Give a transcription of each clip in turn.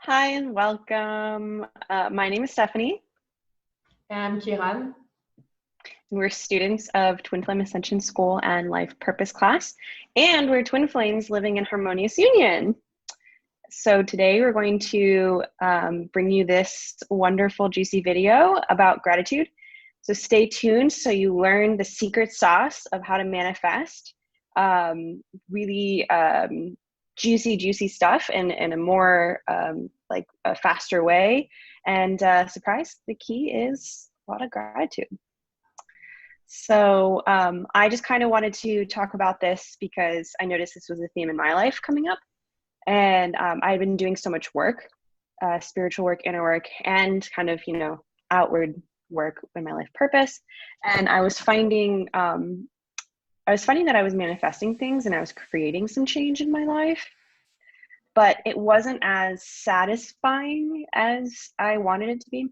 Hi and welcome. My name is Stephanie. I'm Kiran. We're students of Twin Flame Ascension School and Life Purpose class, and we're twin flames living in Harmonious Union. So today we're going to bring you this wonderful, juicy video about gratitude. So stay tuned so you learn the secret sauce of how to manifest really juicy stuff in a more like a faster way. And surprise, the key is a lot of gratitude. So I just kind of wanted to talk about this because I noticed this was a theme in my life coming up. And I've been doing so much work, spiritual work, inner work, and kind of, outward work in my life purpose. And I was finding that I was manifesting things and I was creating some change in my life, but it wasn't as satisfying as I wanted it to be.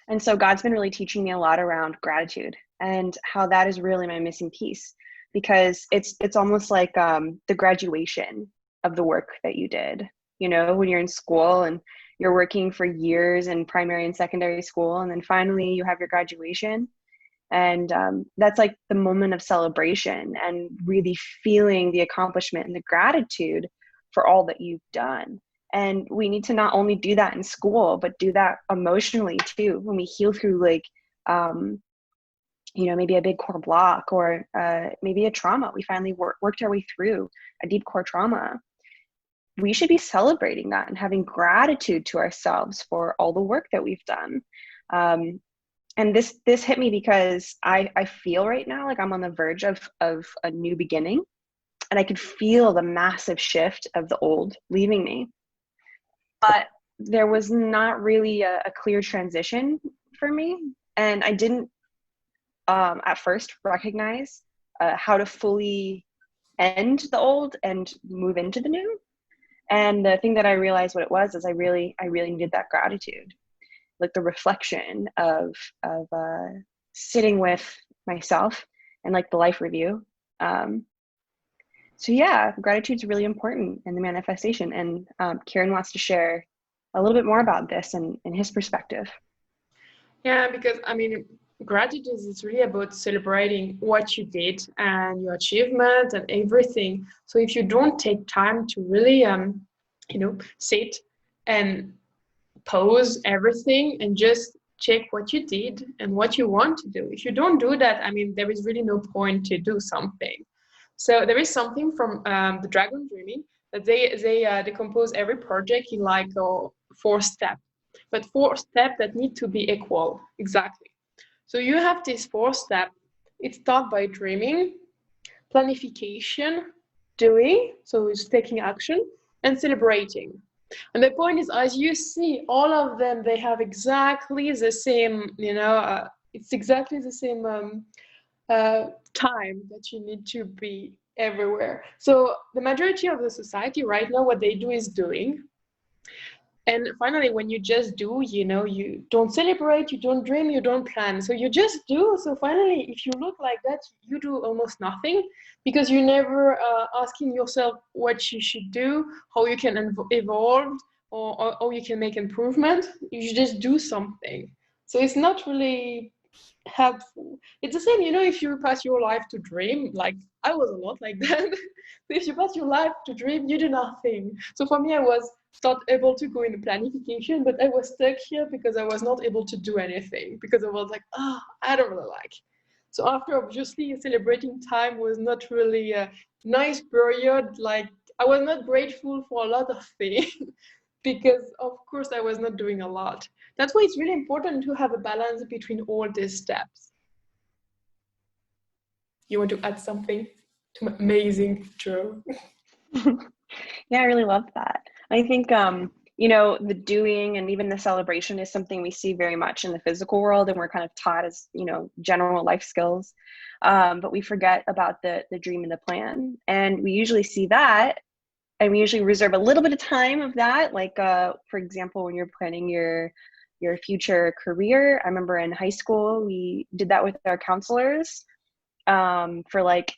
And so God's been really teaching me a lot around gratitude and how that is really my missing piece, because it's almost like the graduation of the work that you did, when you're in school and you're working for years in primary and secondary school, and then finally you have your graduation. And that's like the moment of celebration and really feeling the accomplishment and the gratitude for all that you've done. And we need to not only do that in school, but do that emotionally too. When we heal through maybe a big core block or maybe a trauma, we finally worked our way through a deep core trauma. We should be celebrating that and having gratitude to ourselves for all the work that we've done. And this hit me because I feel right now like I'm on the verge of a new beginning, and I could feel the massive shift of the old leaving me. But there was not really a clear transition for me, and I didn't at first recognize how to fully end the old and move into the new. And the thing that I realized what it was is I really needed that gratitude, like the reflection of sitting with myself and like the life review. So yeah, gratitude's really important in the manifestation. And Kiran wants to share a little bit more about this and his perspective. Yeah, because gratitude is really about celebrating what you did and your achievement and everything. So if you don't take time to really, sit and pause everything and just check what you did and what you want to do. If you don't do that, there is really no point to do something. So there is something from the Dragon Dreaming that they decompose every project in like 4 steps, but 4 steps that need to be equal, exactly. So you have this 4 steps. It starts by dreaming, planification, doing, so it's taking action, and celebrating. And the point is, as you see, all of them, they have exactly the same, it's exactly the same time that you need to be everywhere. So the majority of the society right now, what they do is doing. And finally, when you just do, you don't celebrate, you don't dream, you don't plan. So you just do. So finally, if you look like that, you do almost nothing, because you never asking yourself what you should do, how you can evolve, or how you can make improvement. You just do something. So it's not really helpful. It's the same, if you pass your life to dream, like I was a lot like that. If you pass your life to dream, you do nothing. So for me, I was not able to go in planification, but I was stuck here because I was not able to do anything, because I was like, I don't really like. So after, obviously, celebrating time was not really a nice period. Like, I was not grateful for a lot of things because, of course, I was not doing a lot. That's why it's really important to have a balance between all these steps. You want to add something to my amazing Joe? Yeah, I really love that. I think, the doing and even the celebration is something we see very much in the physical world, and we're kind of taught as, general life skills. But we forget about the dream and the plan. And we usually see that, and we usually reserve a little bit of time of that. Like, for example, when you're planning your future career. I remember in high school, we did that with our counselors for like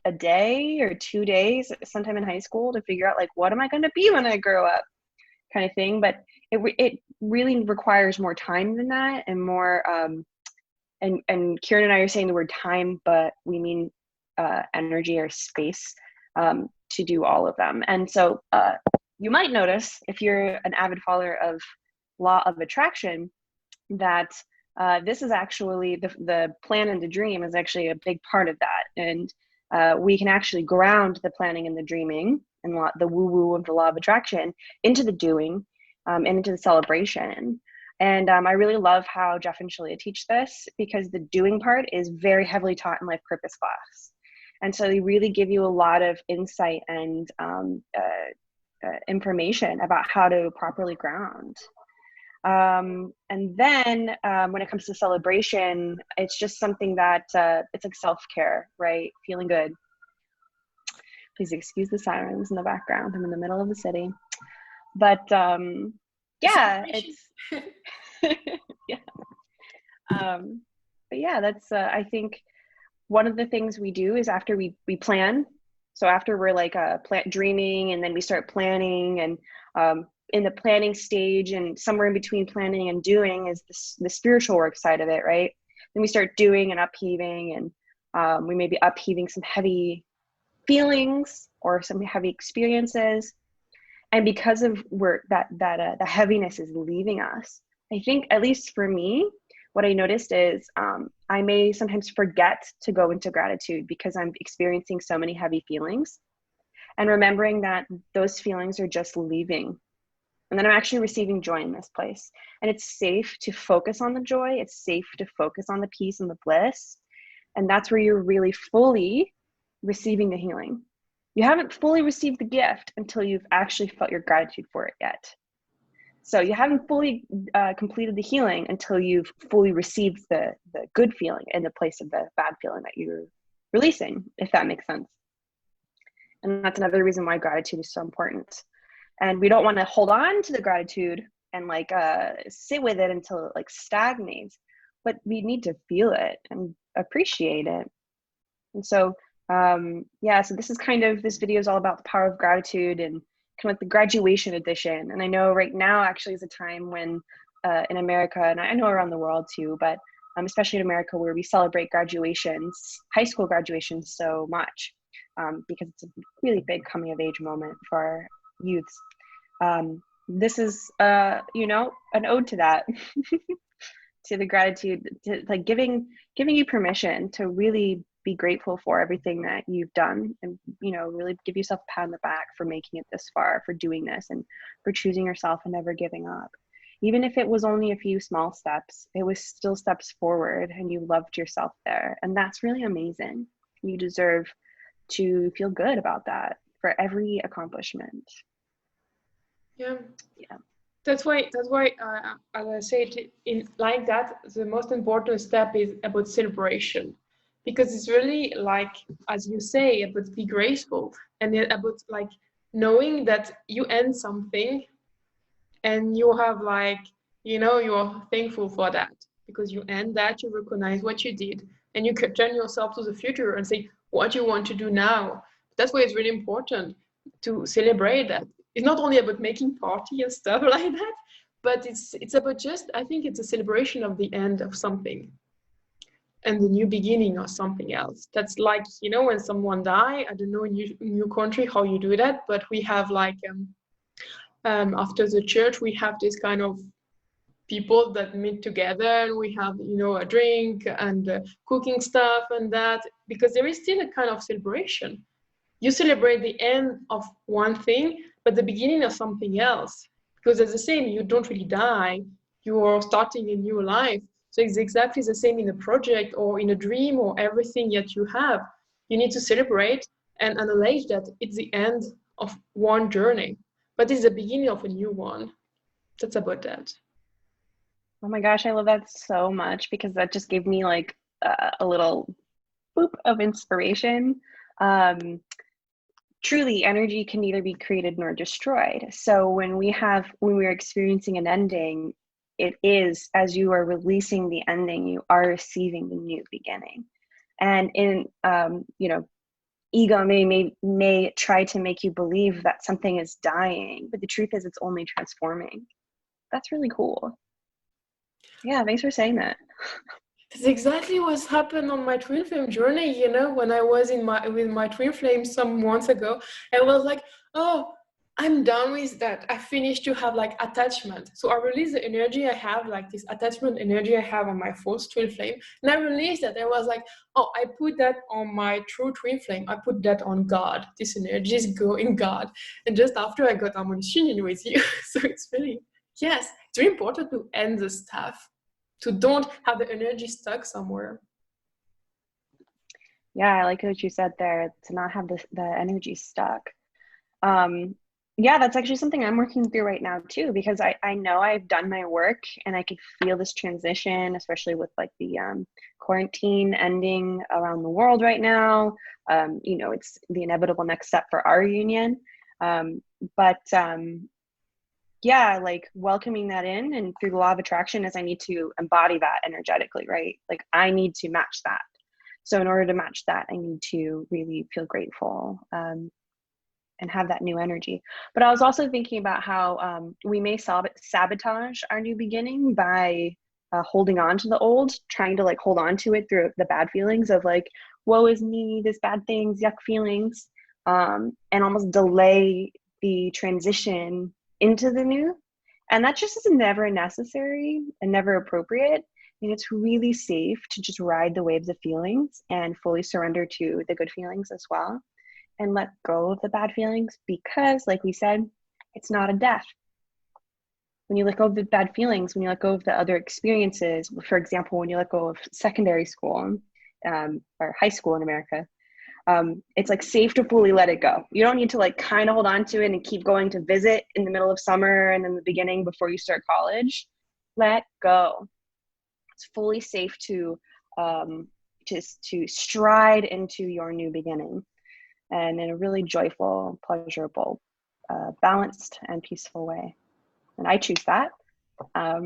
a day or 2 days sometime in high school to figure out like, what am I going to be when I grow up? kind of thing. But it really requires more time than that, and more and Kiran and I are saying the word time, but we mean energy or space to do all of them. And so you might notice, if you're an avid follower of law of attraction, that this is actually the plan and the dream is actually a big part of that. And we can actually ground the planning and the dreaming and the woo-woo of the law of attraction into the doing and into the celebration. And I really love how Jeff and Shalia teach this, because the doing part is very heavily taught in life purpose class. And so they really give you a lot of insight and information about how to properly ground. And then when it comes to celebration, it's just something that it's like self-care, right? Feeling good. Please excuse the sirens in the background. I'm in the middle of the city. But yeah, it's yeah. But yeah, that's I think one of the things we do is after we plan. So after we're like dreaming, and then we start planning, and in the planning stage, and somewhere in between planning and doing is the spiritual work side of it, right? Then we start doing and upheaving, and we may be upheaving some heavy feelings or some heavy experiences. And because of where the heaviness is leaving us, I think, at least for me, what I noticed is I may sometimes forget to go into gratitude because I'm experiencing so many heavy feelings, and remembering that those feelings are just leaving. And then I'm actually receiving joy in this place. And it's safe to focus on the joy. It's safe to focus on the peace and the bliss. And that's where you're really fully receiving the healing. You haven't fully received the gift until you've actually felt your gratitude for it yet. So you haven't fully completed the healing until you've fully received the good feeling in the place of the bad feeling that you're releasing, if that makes sense. And that's another reason why gratitude is so important. And we don't want to hold on to the gratitude and like sit with it until it like stagnates, but we need to feel it and appreciate it. And so yeah, so this video is all about the power of gratitude, and kind of like the graduation edition. And I know right now actually is a time when in America, and I know around the world too, but especially in America, where we celebrate graduations, high school graduations, so much because it's a really big coming of age moment for our youths. This is you know, an ode to that. To the gratitude, to like giving you permission to really be grateful for everything that you've done, and you know, really give yourself a pat on the back for making it this far, for doing this, and for choosing yourself and never giving up. Even if it was only a few small steps, it was still steps forward, and you loved yourself there. And that's really amazing. You deserve to feel good about that for every accomplishment. Yeah. Yeah. That's why as I said, in like that, the most important step is about celebration, because it's really like, as you say, about be graceful, and then about like knowing that you end something and you have like, you know, you're thankful for that, because you end that, you recognize what you did, and you can turn yourself to the future and say what you want to do now. That's why it's really important to celebrate that. It's not only about making party and stuff like that, but it's about just, I think it's a celebration of the end of something and the new beginning of something else. That's like, you know, when someone die, I don't know in your country how you do that, but we have like after the church, we have this kind of people that meet together, and we have, you know, a drink and cooking stuff and that, because there is still a kind of celebration. You celebrate the end of one thing, but the beginning of something else. Because it's the same, you don't really die, you are starting a new life. So it's exactly the same in a project or in a dream or everything that you have. You need to celebrate and acknowledge that it's the end of one journey, but it's the beginning of a new one. That's about that. Oh my gosh, I love that so much, because that just gave me like a little boop of inspiration. Truly, energy can neither be created nor destroyed. So when we're experiencing an ending, it is, as you are releasing the ending, you are receiving the new beginning. And in you know, ego may try to make you believe that something is dying, but the truth is it's only transforming. That's really cool. Yeah, thanks for saying that. That's exactly what's happened on my twin flame journey. You know, when I was with my twin flame some months ago, I was like, oh, I'm done with that. I finished to have like attachment. So I released the energy I have, like this attachment energy I have on my false twin flame. And I released that. I was like, oh, I put that on my true twin flame. I put that on God. This energy is going God. And just after I got Harmonious Union with you. So it's really, yes, it's really important to end the stuff, to don't have the energy stuck somewhere. Yeah, I like what you said there, to not have the energy stuck. Yeah, that's actually something I'm working through right now too, because I know I've done my work and I could feel this transition, especially with like the quarantine ending around the world right now. You know, it's the inevitable next step for our union. But yeah, like welcoming that in, and through the law of attraction is I need to embody that energetically, right? Like I need to match that. So in order to match that, I need to really feel grateful and have that new energy. But I was also thinking about how we may sabotage our new beginning by holding on to the old, trying to like hold on to it through the bad feelings of like, woe is me, this bad things, yuck feelings, and almost delay the transition into the new. And that just is never necessary and never appropriate. And it's really safe to just ride the waves of feelings and fully surrender to the good feelings as well, and let go of the bad feelings, because like we said, it's not a death. When you let go of the bad feelings, when you let go of the other experiences, for example, when you let go of secondary school or high school in America, it's like safe to fully let it go. You don't need to like kind of hold on to it and keep going to visit in the middle of summer and in the beginning before you start college. Let go. It's fully safe to just to stride into your new beginning, and in a really joyful, pleasurable, balanced, and peaceful way. And I choose that as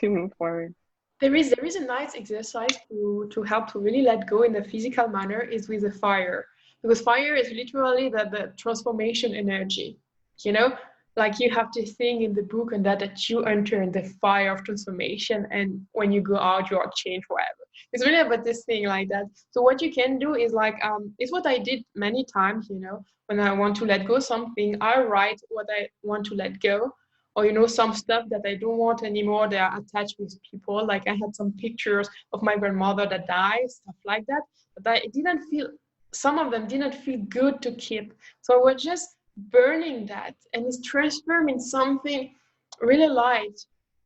we move forward. There is a nice exercise to help to really let go in a physical manner, is with the fire, because fire is literally the transformation energy. You know, like you have to think in the book and that you enter in the fire of transformation, and when you go out, you are changed forever. It's really about this thing like that. So what you can do is like it's what I did many times. You know, when I want to let go something, I write what I want to let go, or you know, some stuff that I don't want anymore, they are attached with people. Like I had some pictures of my grandmother that died, stuff like that, but I didn't feel, some of them didn't feel good to keep. So I was just burning that, and it's transforming something really light,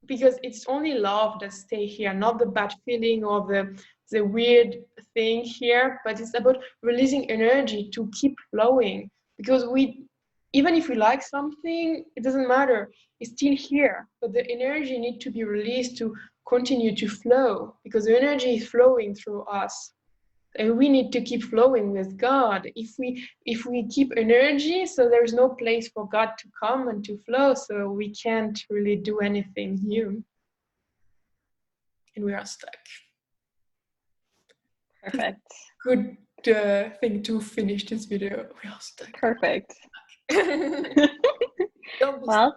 because it's only love that stay here, not the bad feeling or the weird thing here, but it's about releasing energy to keep flowing, because we, even if we like something, it doesn't matter, it's still here, but the energy needs to be released to continue to flow, because the energy is flowing through us, and we need to keep flowing with God. If we keep energy, so there's no place for God to come and to flow, so we can't really do anything new, and we are stuck. Perfect. Good thing to finish this video. We are stuck. Perfect. Don't be Well,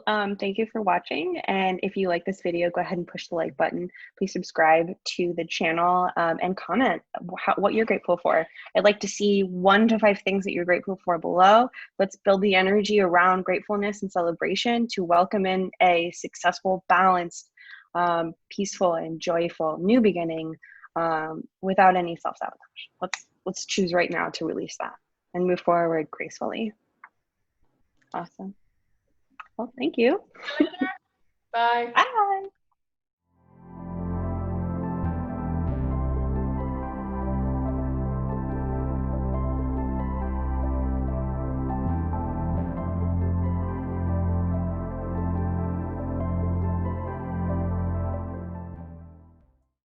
stuck. thank you for watching. And if you like this video, go ahead and push the like button. Please subscribe to the channel and comment what you're grateful for. I'd like to see 1 to 5 things that you're grateful for below. Let's build the energy around gratefulness and celebration to welcome in a successful, balanced, peaceful, and joyful new beginning without any self-sabotage. Let's choose right now to release that and move forward gracefully. Awesome. Well, thank you. Bye. Bye.